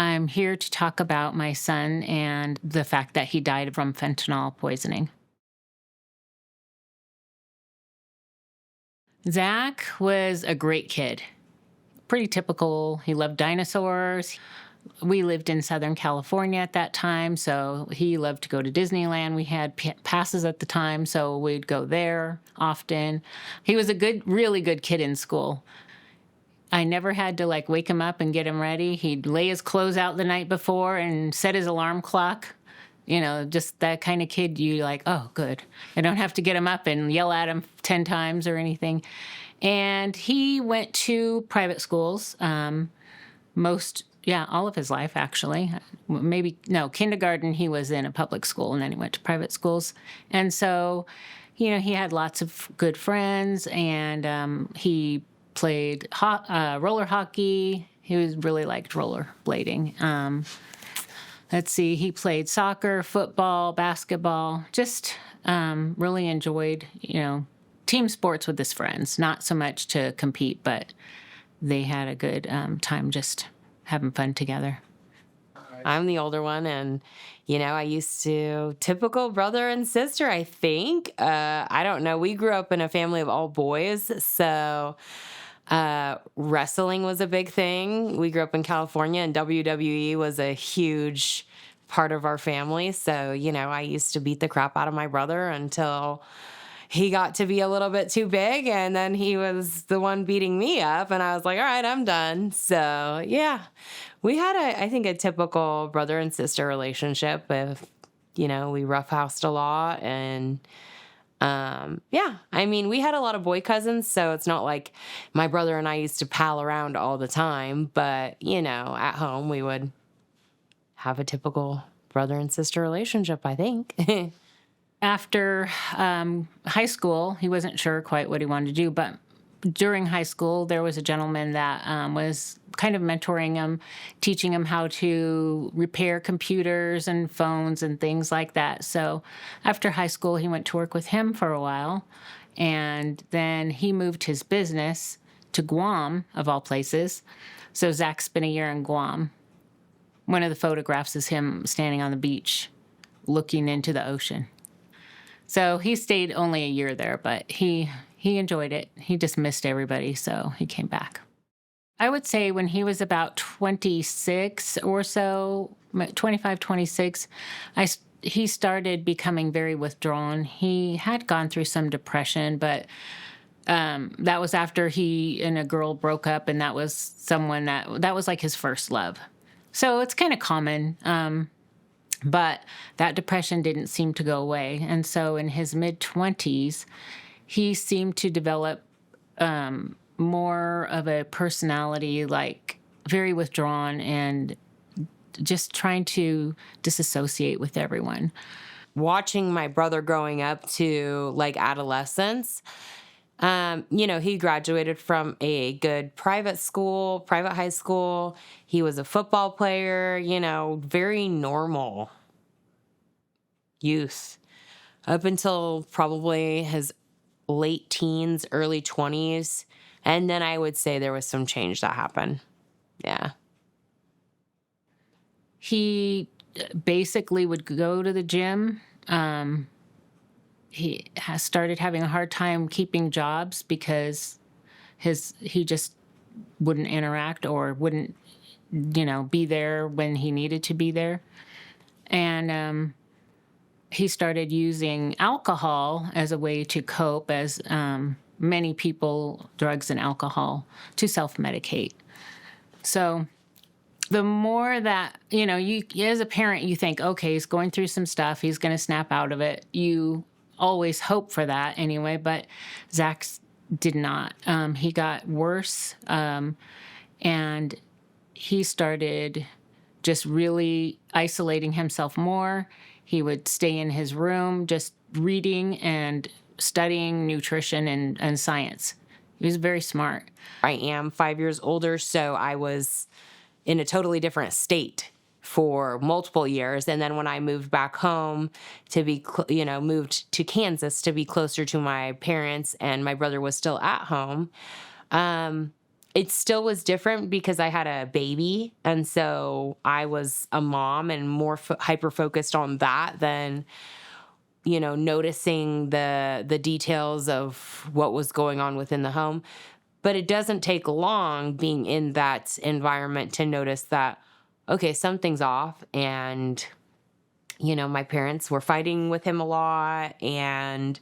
I'm here to talk about my son and the fact that he died from fentanyl poisoning. Zach was a great kid. Pretty typical. He loved dinosaurs. We lived in Southern California at that time, so he loved to go to Disneyland. We had passes at the time, so we'd go there often. He was a really good kid in school. I never had to wake him up and get him ready. He'd lay his clothes out the night before and set his alarm clock. Just that kind of kid oh, good. I don't have to get him up and yell at him 10 times or anything. And he went to private schools, all of his life, actually. Kindergarten he was in a public school, and then he went to private schools. And so, he had lots of good friends, and he played roller hockey. He really liked rollerblading. He played soccer, football, basketball, just really enjoyed, team sports with his friends. Not so much to compete, but they had a good time just having fun together. I'm the older one, and, I used to, typical brother and sister, I think. I don't know. We grew up in a family of all boys, so wrestling was a big thing. We grew up in California, and WWE was a huge part of our family. So, I used to beat the crap out of my brother until he got to be a little bit too big, and then he was the one beating me up, and I was like, all right, I'm done. So, yeah, we had, I think, a typical brother and sister relationship. If, we roughhoused a lot, and we had a lot of boy cousins, so it's not like my brother and I used to pal around all the time, but, at home we would have a typical brother and sister relationship, I think. After high school, he wasn't sure quite what he wanted to do, but during high school, there was a gentleman that was kind of mentoring him, teaching him how to repair computers and phones and things like that. So after high school, he went to work with him for a while, and then he moved his business to Guam, of all places. So Zach spent a year in Guam. One of the photographs is him standing on the beach looking into the ocean. So he stayed only a year there, but he enjoyed it. He just missed everybody, so he came back. I would say when he was about 26 or so, 25, 26, he started becoming very withdrawn. He had gone through some depression, but that was after he and a girl broke up, and that was someone that was like his first love. So it's kind of common. But that depression didn't seem to go away. And so in his mid-20s, he seemed to develop more of a personality, very withdrawn and just trying to disassociate with everyone. Watching my brother growing up to, adolescence, he graduated from a good private high school. He was a football player, very normal youth up until probably his late teens, early 20s. And then I would say there was some change that happened. Yeah. He basically would go to the gym. He has started having a hard time keeping jobs because he just wouldn't interact or wouldn't, be there when he needed to be there. And he started using alcohol as a way to cope, as many people, drugs and alcohol, to self-medicate. So the more that, you as a parent, you think, okay, he's going through some stuff, he's going to snap out of it. You always hope for that anyway, but Zach did not. He got worse, and he started just really isolating himself more. He would stay in his room just reading and studying nutrition and science. He was very smart. I am 5 years older, so I was in a totally different state for multiple years. And then when I moved back home to be, moved to Kansas to be closer to my parents, and my brother was still at home, it still was different because I had a baby. And so I was a mom and more hyper focused on that than, noticing the details of what was going on within the home. But it doesn't take long being in that environment to notice that, okay, something's off. And, my parents were fighting with him a lot. And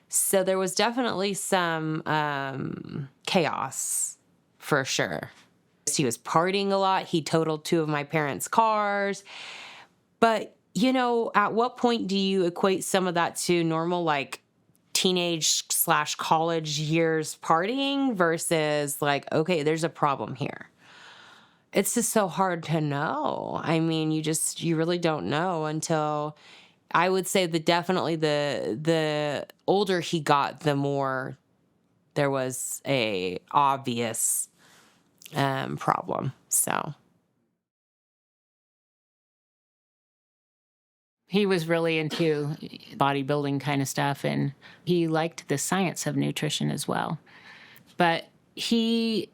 so there was definitely some chaos for sure. He was partying a lot. He totaled 2 of my parents' cars. But, at what point do you equate some of that to normal, like, teenage/college years partying versus like, okay, there's a problem here? It's just so hard to know. I mean, you really don't know until, I would say that definitely the older he got, the more there was a obvious problem. So He was really into bodybuilding kind of stuff, and he liked the science of nutrition as well. But he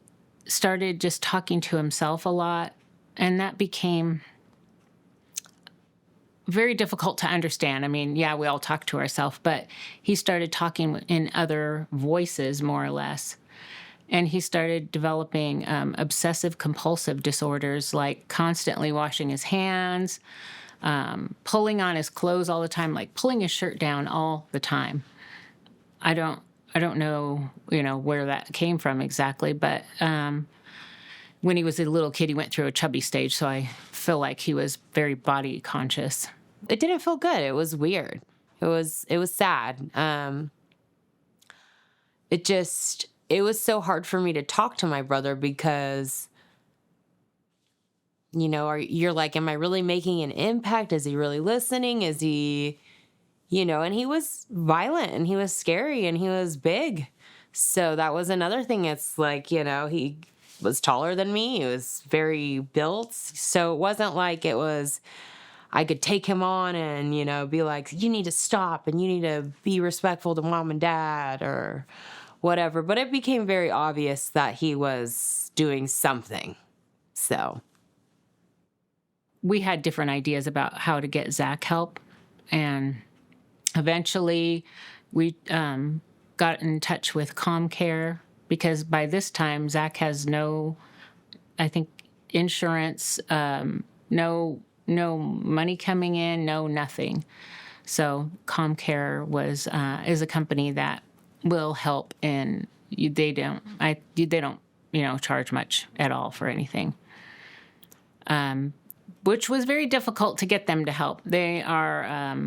started just talking to himself a lot, and that became very difficult to understand. I mean, yeah, we all talk to ourselves, but he started talking in other voices, more or less. And he started developing obsessive compulsive disorders, like constantly washing his hands, pulling on his clothes all the time, like pulling his shirt down all the time. I don't know, where that came from exactly, but when he was a little kid, he went through a chubby stage, so I feel like he was very body conscious. it didn't feel good. It was weird. It was sad. It was so hard for me to talk to my brother because, you're like, am I really making an impact? Is he really listening? Is he, and he was violent and he was scary and he was big. So that was another thing. It's like, he was taller than me. He was very built. So it wasn't like I could take him on and, be like, you need to stop and you need to be respectful to mom and dad or whatever. But it became very obvious that he was doing something. So we had different ideas about how to get Zach help. And eventually we got in touch with ComCare because by this time, Zach has no, I think, insurance, no money coming in, no nothing. So ComCare is a company that will help, and they don't charge much at all for anything. Which was very difficult to get them to help. They are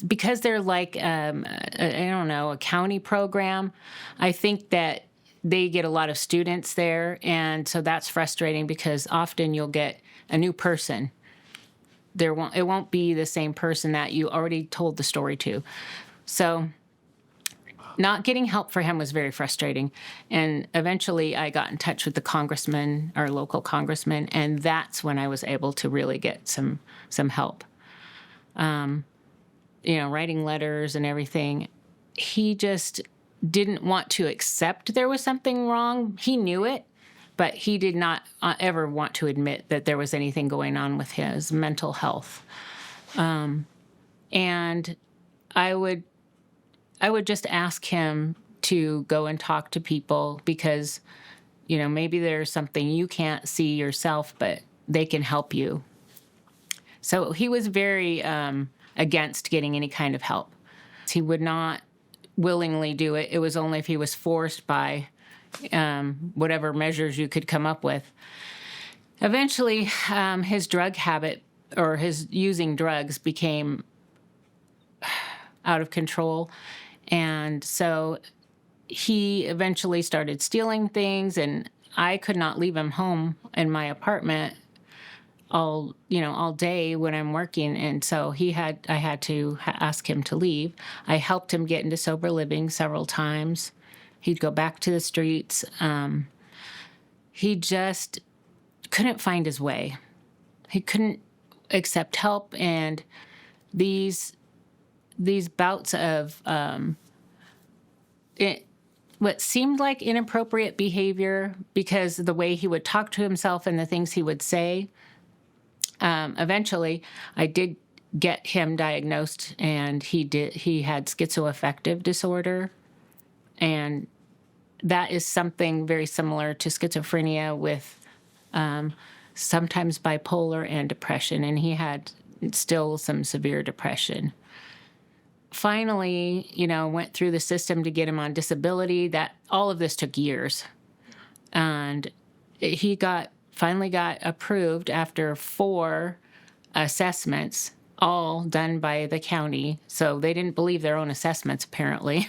because they're like a county program. I think that they get a lot of students there, and so that's frustrating because often you'll get a new person. It won't be the same person that you already told the story to. So not getting help for him was very frustrating. And eventually I got in touch with our local congressman, and that's when I was able to really get some help. Writing letters and everything. He just didn't want to accept there was something wrong. He knew it, but he did not ever want to admit that there was anything going on with his mental health. And I would just ask him to go and talk to people because, maybe there's something you can't see yourself, but they can help you. So he was very against getting any kind of help. He would not willingly do it. It was only if he was forced by whatever measures you could come up with. Eventually, his drug habit or his using drugs became out of control. And so he eventually started stealing things, and I could not leave him home in my apartment all day when I'm working. And so I had to ask him to leave. I helped him get into sober living several times. He'd go back to the streets. He just couldn't find his way. He couldn't accept help, and these bouts of what seemed like inappropriate behavior because of the way he would talk to himself and the things he would say. Eventually, I did get him diagnosed, and he had schizoaffective disorder, and that is something very similar to schizophrenia with sometimes bipolar and depression, and he had still some severe depression. Finally, went through the system to get him on disability. That all of this took years, and he finally got approved after 4 assessments, all done by the county. So they didn't believe their own assessments, apparently.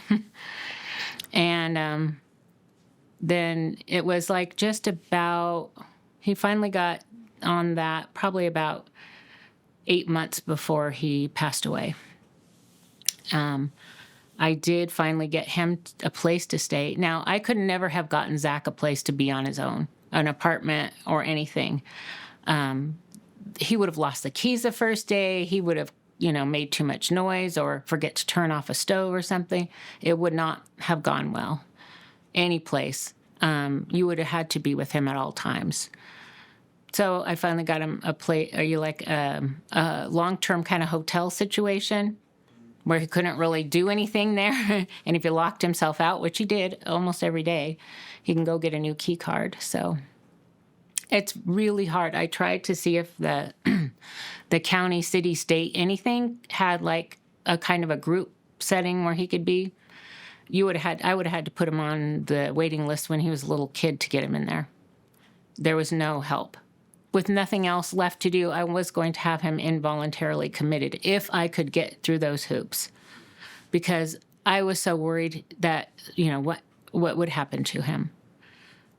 And then it was like he finally got on that probably about 8 months before he passed away. I did finally get him a place to stay. Now, I could never have gotten Zach a place to be on his own, an apartment or anything. He would have lost the keys the first day. He would have, made too much noise or forget to turn off a stove or something. It would not have gone well. Any place. You would have had to be with him at all times. So I finally got him a place, a long-term kind of hotel situation where he couldn't really do anything there. And if he locked himself out, which he did almost every day, he can go get a new key card. So it's really hard. I tried to see if the county, city, state, anything had like a kind of a group setting where he could be. I would have had to put him on the waiting list when he was a little kid to get him in there. There was no help. With nothing else left to do, I was going to have him involuntarily committed if I could get through those hoops, because I was so worried that, what would happen to him.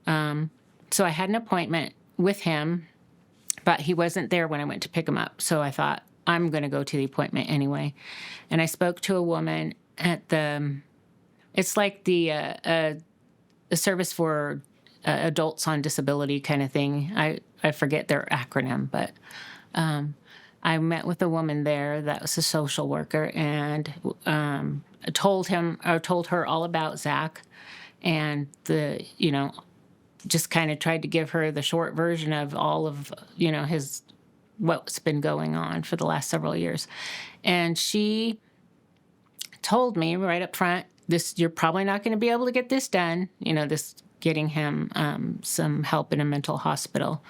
So I had an appointment with him, but he wasn't there when I went to pick him up. So I thought, I'm going to go to the appointment anyway. And I spoke to a woman at it's like the service for adults on disability kind of thing. I forget their acronym, but I met with a woman there that was a social worker, and told her all about Zach, and just kind of tried to give her the short version of all of what's been going on for the last several years. And she told me right up front, you're probably not going to be able to get this done, getting him some help in a mental hospital.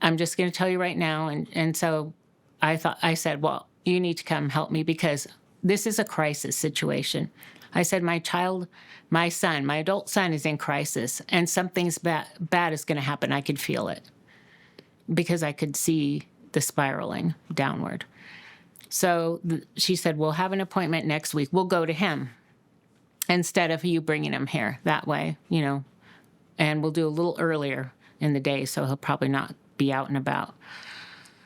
I'm just going to tell you right now. And so I said, well, you need to come help me because this is a crisis situation. I said, my adult son is in crisis, and something's bad is going to happen. I could feel it because I could see the spiraling downward. So she said, we'll have an appointment next week. We'll go to him instead of you bringing him here that way, and we'll do a little earlier in the day, so he'll probably not be out and about.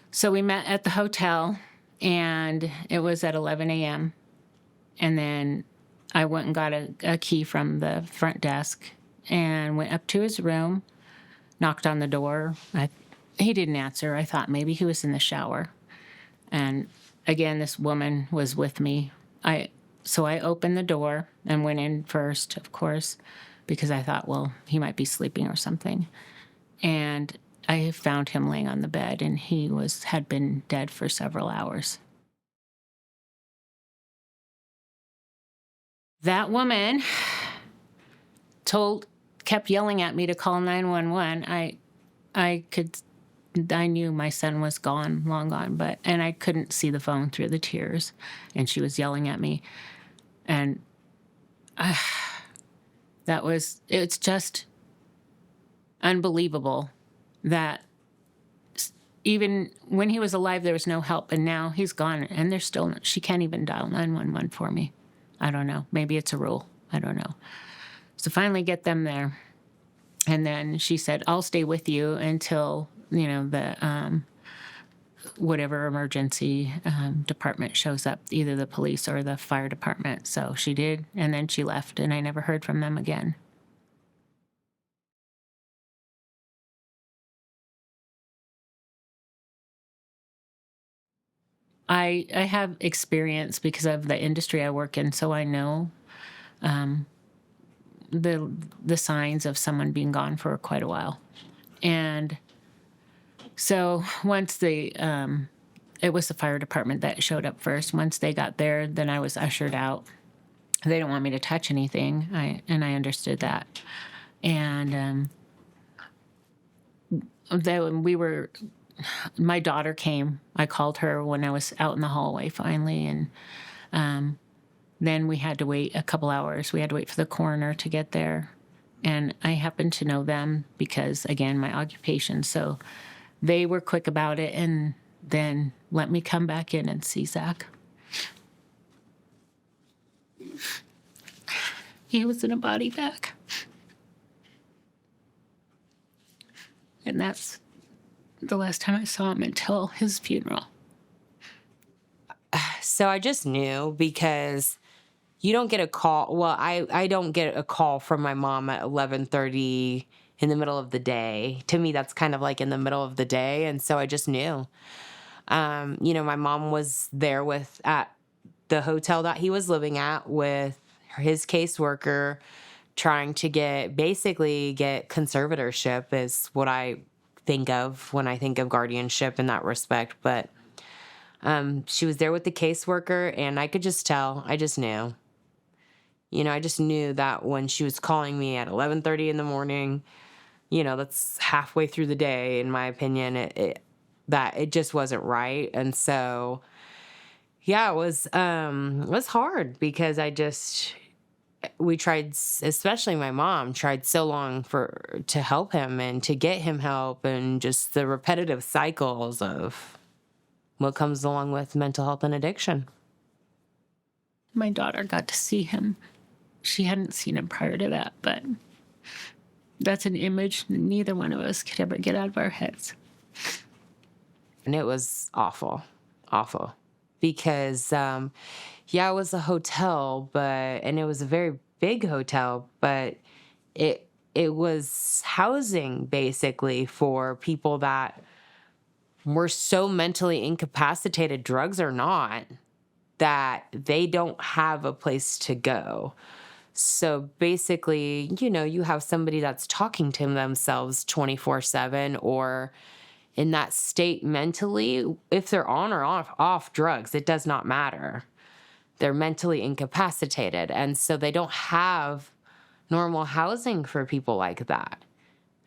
So we met at the hotel, and it was at 11 a.m., and then I went and got a key from the front desk and went up to his room, knocked on the door. He didn't answer. I thought maybe he was in the shower. And again, this woman was with me. So I opened the door and went in first, of course, because I thought, well, he might be sleeping or something. And I found him laying on the bed, and he had been dead for several hours. That woman kept yelling at me to call 911. I knew my son was gone, long gone, and I couldn't see the phone through the tears, and she was yelling at me. And it's just unbelievable that even when he was alive, there was no help, and now he's gone, and she can't even dial 911 for me. I don't know. Maybe it's a rule. I don't know. So finally get them there. And then she said, I'll stay with you until, the whatever emergency department shows up, either the police or the fire department. So she did, and then she left, and I never heard from them again. I have experience because of the industry I work in, so I know the signs of someone being gone for quite a while. And so once it was the fire department that showed up first. Once they got there, then I was ushered out. They didn't want me to touch anything, and I understood that. And then my daughter came. I called her when I was out in the hallway finally, and then we had to wait a couple hours. We had to wait for the coroner to get there. And I happened to know them because, again, my occupation. So they were quick about it and then let me come back in and see Zach. He was in a body bag. And that's the last time I saw him until his funeral. So I just knew because you don't get a call. Well, I don't get a call from my mom at 11:30 in the middle of the day. To me, that's kind of like in the middle of the day. And so I just knew. My mom was there at the hotel that he was living at with his caseworker, trying to get conservatorship is what I think of when I think of guardianship in that respect. But she was there with the caseworker, and I could just tell. I just knew. I just knew that when she was calling me at 11:30 in the morning, that's halfway through the day, in my opinion, that it just wasn't right. And so, yeah, it was hard because we tried, especially my mom, tried so long to help him and to get him help, and just the repetitive cycles of what comes along with mental health and addiction. My daughter got to see him. She hadn't seen him prior to that, but that's an image neither one of us could ever get out of our heads. And it was awful, because, it was a hotel, and it was a very big hotel, but it was housing basically for people that were so mentally incapacitated, drugs or not, that they don't have a place to go. So basically, you have somebody that's talking to themselves 24/7 or in that state mentally. If they're on or off drugs, it does not matter. They're mentally incapacitated. And so they don't have normal housing for people like that.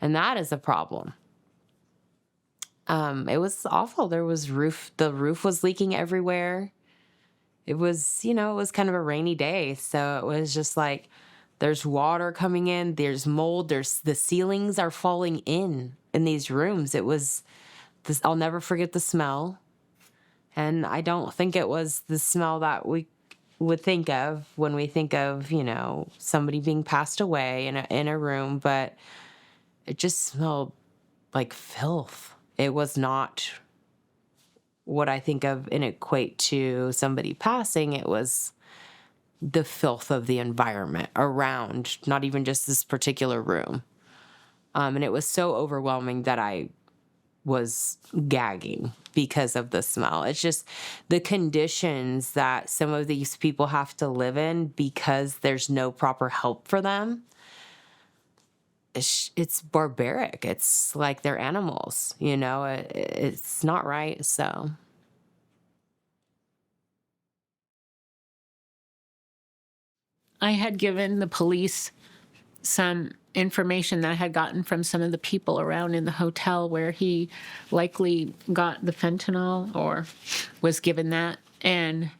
And that is a problem. It was awful. The roof was leaking everywhere. It was, it was kind of a rainy day. So it was just like, there's water coming in, there's mold, the ceilings are falling in these rooms. It was this, I'll never forget the smell. And I don't think it was the smell that we would think of when we think of, somebody being passed away in a room, but it just smelled like filth. It was not what I think of and equate to somebody passing. It was the filth of the environment around, not even just this particular room. And it was so overwhelming that I was gagging because of the smell. It's just the conditions that some of these people have to live in because there's no proper help for them. It's barbaric. It's like they're animals, it's not right. So I had given the police some information that I had gotten from some of the people around in the hotel where he likely got the fentanyl or was given that, and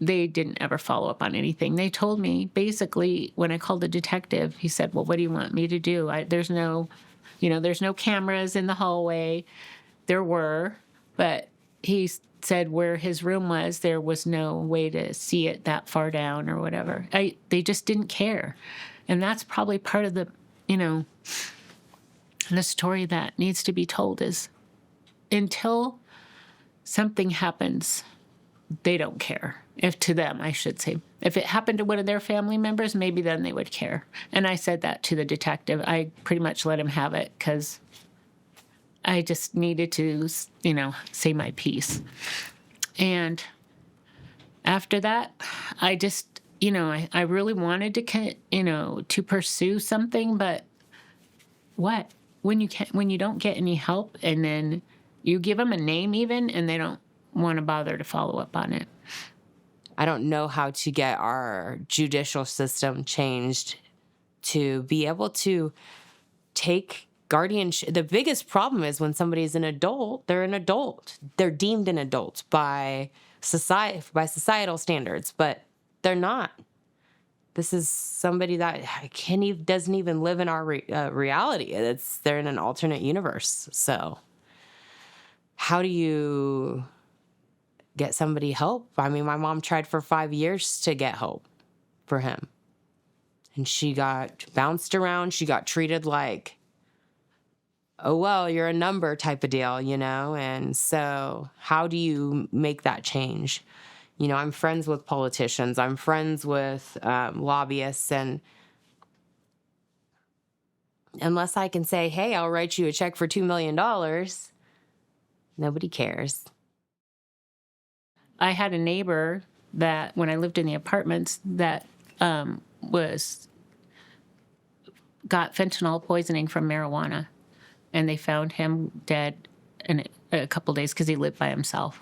they didn't ever follow up on anything. They told me, basically, when I called the detective, he said, well, what do you want me to do? There's no cameras in the hallway. There were, but he said where his room was, there was no way to see it that far down or whatever. They just didn't care. And that's probably part of the story that needs to be told is until something happens, they don't care. If to them, I should say. If it happened to one of their family members, maybe then they would care. And I said that to the detective. I pretty much let him have it because I just needed to, say my piece. And after that, I just I really wanted to pursue something, but what? When you don't get any help, and then you give them a name even, and they don't want to bother to follow up on it. I don't know how to get our judicial system changed to be able to take guardianship. The biggest problem is when somebody's an adult, they're an adult. They're deemed an adult by societal standards, but they're not. This is somebody that doesn't even live in our reality. They're in an alternate universe. So how do you get somebody help? I mean, my mom tried for 5 years to get help for him. And she got bounced around. She got treated like, oh, well, you're a number type of deal, And so how do you make that change? I'm friends with politicians. I'm friends with lobbyists. And unless I can say, hey, I'll write you a check for $2 million, nobody cares. I had a neighbor that, when I lived in the apartments, that got fentanyl poisoning from marijuana, and they found him dead in a couple days because he lived by himself.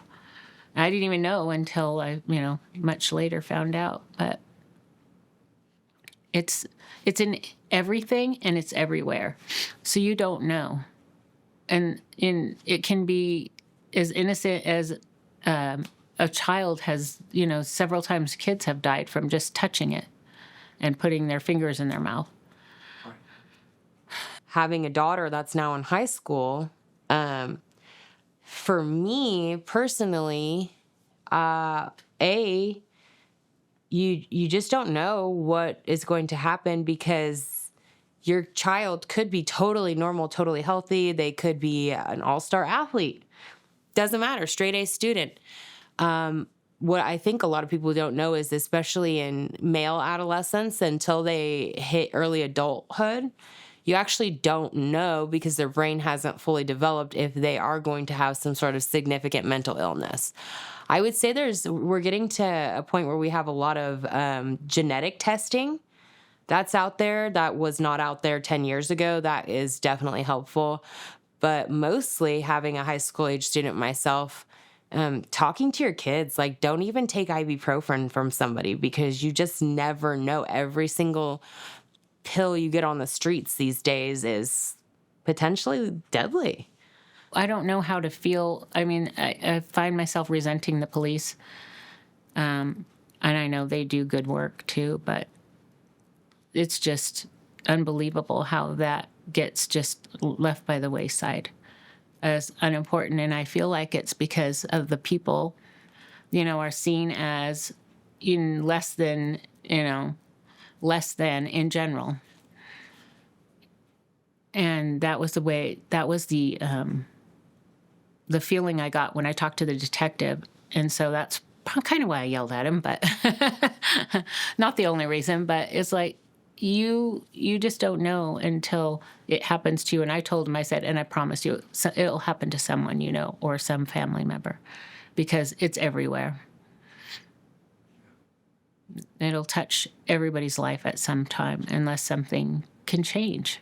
I didn't even know until I, much later found out. But it's in everything, and it's everywhere, so you don't know. And it can be as innocent as a child has, several times kids have died from just touching it and putting their fingers in their mouth. Having a daughter that's now in high school, for me personally, you just don't know what is going to happen, because your child could be totally normal, totally healthy. They could be an all-star athlete. Doesn't matter, straight A student. What I think a lot of people don't know is, especially in male adolescence, until they hit early adulthood, you actually don't know, because their brain hasn't fully developed, if they are going to have some sort of significant mental illness. I would say we're getting to a point where we have a lot of genetic testing that's out there that was not out there 10 years ago. That is definitely helpful. But mostly, having a high school age student myself, talking to your kids, like, don't even take ibuprofen from somebody, because you just never know. Every single pill you get on the streets these days is potentially deadly. I don't know how to feel. I mean, I find myself resenting the police. And I know they do good work too, but it's just unbelievable how that gets just left by the wayside as unimportant. And I feel like it's because of the people, are seen as less than in general. And that was the feeling I got when I talked to the detective. And so that's kind of why I yelled at him, but not the only reason. But it's like, you just don't know until it happens to you. And I told him, I said, and I promise you, it'll happen to someone or some family member, because it's everywhere. It'll touch everybody's life at some time, unless something can change.